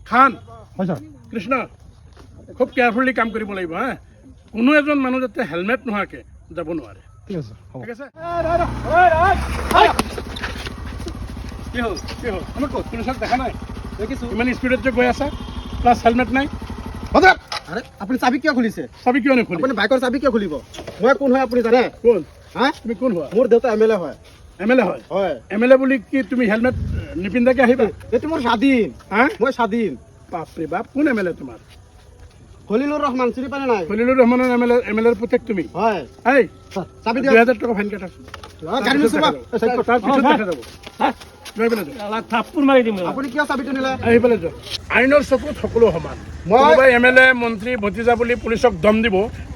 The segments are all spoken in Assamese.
খান হয় ছাৰ কৃষ্ণ খুব কেয়াৰফুলি কাম কৰিব লাগিব হা কোনো এজন মানুহ যাতে হেলমেট নোহোৱাকৈ যাব নোৱাৰে ঠিক আছে হ'ব ঠিক আছে কি হ'ল আমাৰ ক'ত পুলিচক দেখা নাই দেখিছোঁ ইমান স্পীডত যে গৈ আছা প্লাছ হেলমেট নাই আৰে আপুনি চাবি কিয় খুলিছে চাবি কিয় নুখুলি আপুনি বাইকৰ চাবি কিয় খুলিব মই কোন হয় আপুনি জানে কোন হা তুমি কোন হোৱা মোৰ দেউতা MLA হয় MLA হয় হয় MLA বুলি কি তুমি হেলমেট নিপিন্ধাকৈ আহিবা এইটো মোৰ স্বাধীন হা মই স্বাধীন বাপৰে বাপ কোন MLA তোমাৰ খলিলুৰ ৰহমান চিনি পালে নাই খলিলুৰ ৰহমানৰ MLA ৰ পুতেক তুমি হয় এই চাবি দিয়ক 2000 টকা ফাইন কাটা গাড়ী নচলাব তাৰ পিছত দেখা যাব লৈ পেলাই যোৱা থাপ্পৰ মাৰি দিম আপুনি কিয় চাবিটো নিলে আহি পেলাই যোৱা আইনৰ চকুত সকলো সমান মই- কোনোবাই MLA মন্ত্ৰী ভতিজা বুলি পুলিচক দম দিব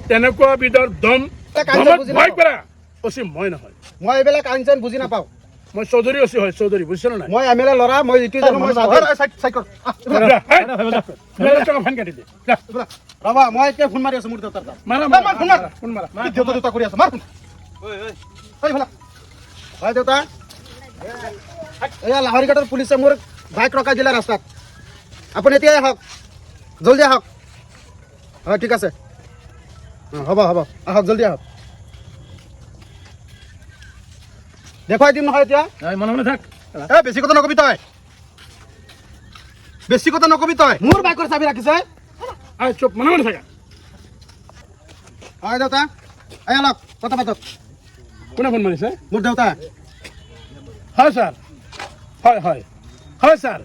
তেনেকুৱা বিধৰ দম এই কাইলৈ দমত বুজি ভয় নাপাওঁ। কৰা অচি মই নহয় মই এইবিলাক আইন চাইন বুজি নাপাওঁ মই চৌধুৰী অচি হয় চৌধুৰী বুজিছ নে নাই মই MLA ল'ৰা মই যিটো জানো মই যা, এই, 2000 টকা ফাইন কাটি দে যা, ৰবা মই এতিয়া ফোন মাৰি আছো মোৰ দেউতাৰ তাত মাৰা মাৰ, ফোন মাৰ। ফোন মাৰা দেউতা দেউতা কৰি আছে মাৰ ফোন হয় দেউতা এয়া লাহৰিঘাটৰ পুলিচে মোৰ বাইক ৰখাই দিলে ৰাস্তাত আপুনি এতিয়াই আহক জলদি আহক হয় ঠিক আছে হ'ব আহক জলদি আহক দেখুৱাই দিম নহয় এতিয়া মনে মনে থাক বেছি কথা নকবি তই বেছি কথা নকবি তই মোৰ বাইকৰ চাবি ৰাখিছে চুপ মনে মনে থাকা হয় দেউতা এই অলপ কথা পাতক কোনে ফোন মাৰিছে মোৰ দেউতা হয় ছাৰ হয় ছাৰ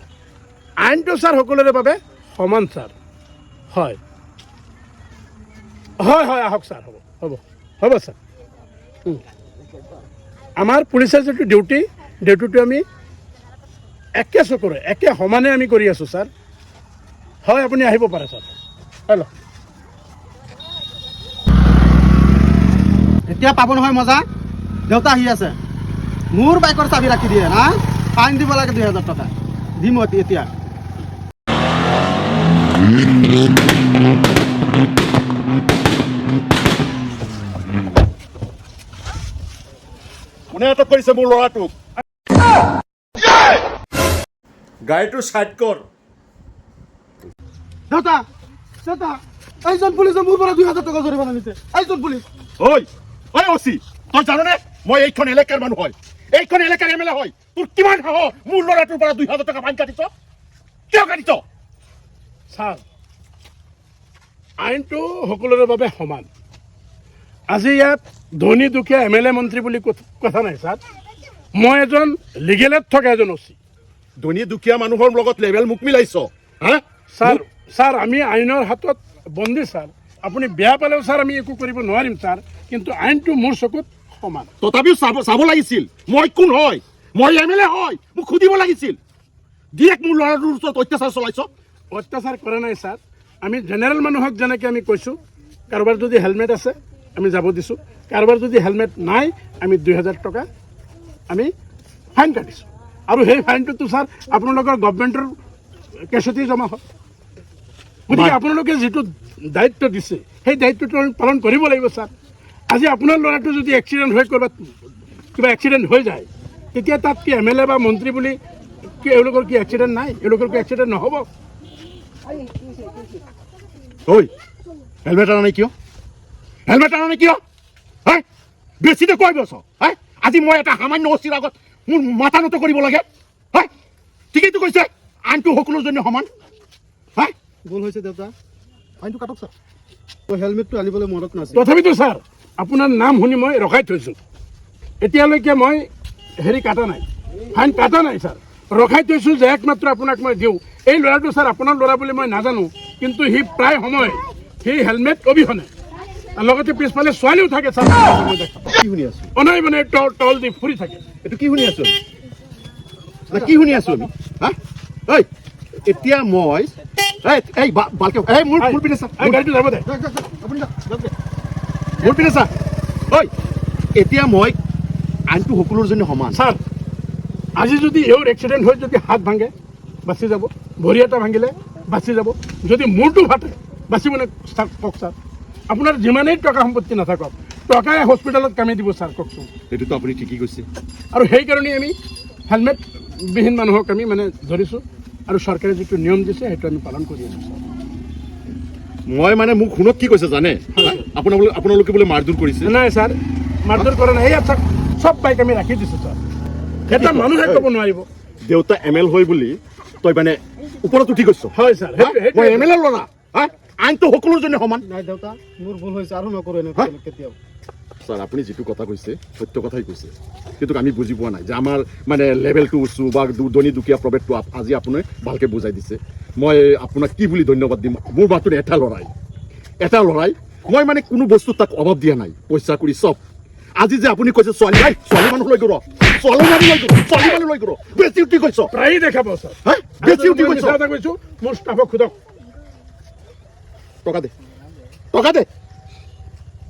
আইনটো ছাৰ সকলোৰে বাবে সমান ছাৰ হয় আহক ছাৰ হ'ব ছাৰ আমাৰ পুলিচৰ যিটো ডিউটিটো আমি একে চকুৰে একে সমানে আমি কৰি আছোঁ ছাৰ হয় আপুনি আহিব পাৰে ছাৰ হেল্ল' এতিয়া পাব নহয় মজা দেউতা আহি আছে মোৰ বাইকৰ চাবি ৰাখি দিয়ে না ফাইন দিব লাগে 2000 টকা দিম এতিয়া কোনে আটক কৰিছে মোৰ ল'ৰাটোক গাড়ীটো চাইড কৰ দেউতা এইজন পুলিচে মোৰ পৰা 2000 টকা জৰিমনা নিছে এইজন পুলিচ ঐ অচি তই জাননে মই এইখন এলেকাৰ মানুহ হয় এইখন এলেকাৰ MLA হয় তোৰ কিমান সাহস মোৰ ল'ৰাটোৰ পৰা 2000 টকা ফাইন কাটিছ কিয় কাটিছ ছাৰ আইনটো সকলোৰে বাবে সমান আজি ইয়াত ধনী দুখীয়া MLA মন্ত্ৰী বুলি কথা নাই ছাৰ মই এজন লিগেলত থকা এজন অচি ধনী দুখীয়া মানুহৰ লগত লেভেল মোক মিলাইছ হা ছাৰ আমি আইনৰ হাতত বন্দী ছাৰ আপুনি বেয়া পালেও ছাৰ আমি একো কৰিব নোৱাৰিম ছাৰ কিন্তু আইনটো মোৰ চকুত সমান তথাপিও চাব লাগিছিল মই কোন হয় মই MLA হয় মোক সুধিব লাগিছিল ডিৰেক্ট মোৰ ল'ৰাটোৰ ওচৰত অত্যাচাৰ চলাইছ অত্যাচাৰ কৰা নাই ছাৰ আমি জেনেৰেল মানুহক যেনেকৈ আমি কৈছোঁ কাৰোবাৰ যদি হেলমেট আছে আমি যাব দিছোঁ কাৰোবাৰ যদি হেলমেট নাই আমি 2000 টকা আমি ফাইন কাটিছোঁ আৰু সেই ফাইনটোতো ছাৰ আপোনালোকৰ গভৰ্ণমেণ্টৰ কেছতেই জমা হয় গতিকে আপোনালোকে যিটো দায়িত্ব দিছে সেই দায়িত্বটো আমি পালন কৰিব লাগিব ছাৰ আজি আপোনাৰ ল'ৰাটো যদি এক্সিডেণ্ট হৈ ক'ৰবাত কিবা এক্সিডেণ্ট হৈ যায় তেতিয়া তাত কি MLA বা মন্ত্ৰী বুলি কি এওঁলোকৰ কি এক্সিডেণ্ট নাই এওঁলোকৰ কি এক্সিডেণ্ট নহ'ব ঐ হেলমেট আনা নাই কিয় হা বেছিতে কৈ বছ হা আজি মই এটা সামান্য অচিৰ আগত মোৰ মাথা নত কৰিব লাগে হা ঠিকেইতো কৈছে আইনটো সকলোৰ জন্য সমান হা ভুল হৈছে দেউতা ফাইনটো কাটক ছাৰ মই হেলমেটটো আনিবলৈ মনত নাছিল তথাপিতো ছাৰ আপোনাৰ নাম শুনি মই ৰখাই থৈছোঁ এতিয়ালৈকে মই কাটা নাই ফাইন কাটা নাই ছাৰ ৰখাই থৈছোঁ যে একমাত্ৰ আপোনাক মই দিওঁ এই ল'ৰাটো ছাৰ আপোনাৰ ল'ৰা বুলি মই নাজানো কিন্তু সি প্ৰায় সময় সি হেলমেট অবিহনে লগতে পিছফালে ছোৱালীও থাকে ছাৰ কি শুনি আছো অনাই টল দি ফুৰি থাকে এইটো কি শুনি আছো কি শুনি আছো আমি হা ঐ এতিয়া মই ভালকে মোৰ পিনে চা গাড়ীটো যাব দে আপুনি মোৰ পিনে চা ঐ এতিয়া মই আইনটো সকলোৰ জন্য সমান ছাৰ আজি যদি এওঁৰ এক্সিডেণ্ট হৈ যদি হাত ভাঙে বাচি যাব ভৰি এটা ভাঙিলে বাচি যাব যদি মূৰটো ফাটে বাচিবনে কওক ছাৰ আপোনাৰ যিমানেই টকা সম্পত্তি নাথাকক টকাই হস্পিটেলত কামি দিব ছাৰ কওকচোন এইটোতো আপুনি ঠিকেই কৈছে আৰু সেইকাৰণে আমি হেলমেটবিহীন মানুহক আমি মানে ধৰিছোঁ আৰু চৰকাৰে যিটো নিয়ম দিছে সেইটো আমি পালন কৰি আছোঁ ছাৰ। মই মানে মোক শুনক কি কৈছে জানে, আপোনালোকে বোলে মাৰধৰ কৰিছে। নাই ছাৰ, মাৰধৰ কৰা নাই। এইয়া চাওক, চব বাইক আমি ৰাখি দিছোঁ ছাৰ, এটা মানুহে ক'ব নোৱাৰিব। দেউতা ML হয় বুলি তই মানে ওপৰত উঠি গৈছ। হয় ছাৰ, মই ML ল'ৰা, আইনটো সকলোৰ জন্য সমান। নাই দেউতা, মোৰ ভুল হৈছে, আৰু নকৰোঁ হা? এনেকৈ কেতিয়াও। ছাৰ আপুনি যিটো কথা কৈছে সত্য কথাই কৈছে, কিন্তু আমি বুজি পোৱা নাই যে আমাৰ মানে লেভেলটো উচ্চ বা ধনী দুখীয়া প্ৰভেদটো আজি আপুনি ভালকৈ বুজাই দিছে। মই আপোনাক কি বুলি ধন্যবাদ দিম। মোৰ বাটত এটা লৰাই মই মানে কোনো বস্তু তাক অভাৱ দিয়া নাই, পইচা কৰি চব। আজি যে আপুনি কৈছে ছোৱালী মানুহ লৈ গ'ল, ছোৱালী মানুহ লৈ গ'ল, বেছি উঠি কৈছ। প্ৰায়ে দেখা পাওঁ ছাৰ। বেছি উঠি কৈছ। এটা কৈছোঁ, মোৰ ষ্টাফক সোধক।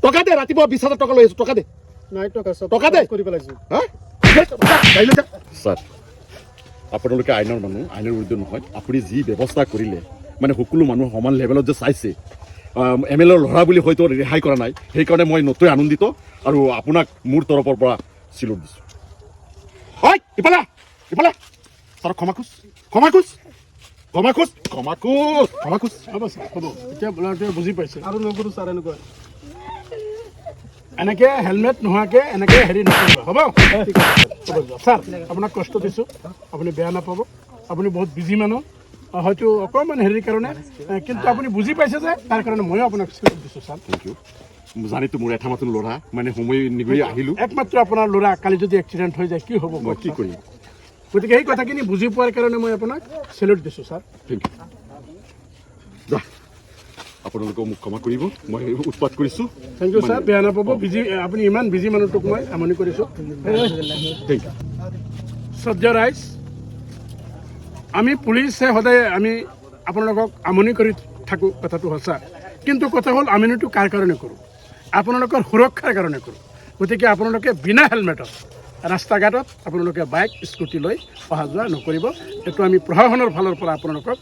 টকা দে, ৰাতিপুৱা 20,000 টকা লৈ আছো, টকা দে। নাই টকা চব টকা দে। কৰি পেলাইছোঁ। ছাৰ আপোনালোকে আইনৰ মানুহ, আইনৰ বিৰুদ্ধে নহয়। আপুনি যি ব্যৱস্থা কৰিলে মানে সকলো মানুহ সমান লেভেলত যে চাইছে, ML ল'ৰা বুলি হয়তো ৰেহাই কৰা নাই, সেইকাৰণে মই নথৈ আনন্দিত আৰু আপোনাক মোৰ তৰফৰ পৰা চিলুট দিছোঁ। হয় ইফালে ছাৰ, ক্ষমা খোজ। হ'ব ছাৰ, হ'ব। এতিয়া ল'ৰাটোৱে বুজি পাইছে। আৰু নকৰোঁ ছাৰ এনেকুৱা। এনেকৈ হেলমেট নোহোৱাকৈ এনেকৈ হেৰি নকৰিব, হ'ব? ঠিক আছে ছাৰ, হ'ব। ছাৰ, আপোনাক কষ্ট দিছোঁ, আপুনি বেয়া নাপাব। আপুনি বহুত বিজি মানুহ, হয়তো অকণমান হেৰিৰ কাৰণে, কিন্তু আপুনি বুজি পাইছে যে, তাৰ কাৰণে ময়ো আপোনাক চিলুট দিছোঁ ছাৰ। Thank U. জানিতো মোৰ এটা মাত্ৰ ল'ৰা, মানে সময় নিগৰি আহিলোঁ। একমাত্ৰ আপোনাৰ ল'ৰা, কালি যদি এক্সিডেণ্ট হৈ যায় কি হ'ব? মই কি কৰিম? গতিকে সেই কথাখিনি বুজি পোৱাৰ কাৰণে মই আপোনাক চেলুট দিছোঁ ছাৰ। Thank U. আপোনালোকেও মোক ক্ষমা কৰিব, মই উৎপাত কৰিছোঁ। থেংক ইউ ছাৰ, বেয়া নাপাব। আপুনি ইমান বিজি মানুহটোক মই আমনি কৰিছোঁ। Thank U. শ্ৰদ্ধা ৰাইজ, আমি পুলিচে সদায় আমি আপোনালোকক আমনি কৰি থাকোঁ, কথাটো সঁচা। কিন্তু কথা হ'ল আমনিটো কাৰ কাৰণে কৰোঁ? আপোনালোকৰ সুৰক্ষাৰ কাৰণে কৰোঁ। গতিকে আপোনালোকে বিনা হেলমেটত ৰাস্তা ঘাটত আপোনালোকে বাইক স্কুটি লৈ অহা যোৱা নকৰিব। এইটো আমি প্ৰশাসনৰ ফালৰ পৰা আপোনালোকক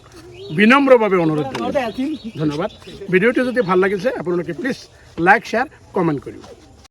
বিনম্ৰভাৱে অনুৰোধ জনাইছোঁ। ধন্যবাদ। ভিডিঅ'টো যদি ভাল লাগিছে আপোনালোকে প্লিজ লাইক, শ্বেয়াৰ, কমেণ্ট কৰিব।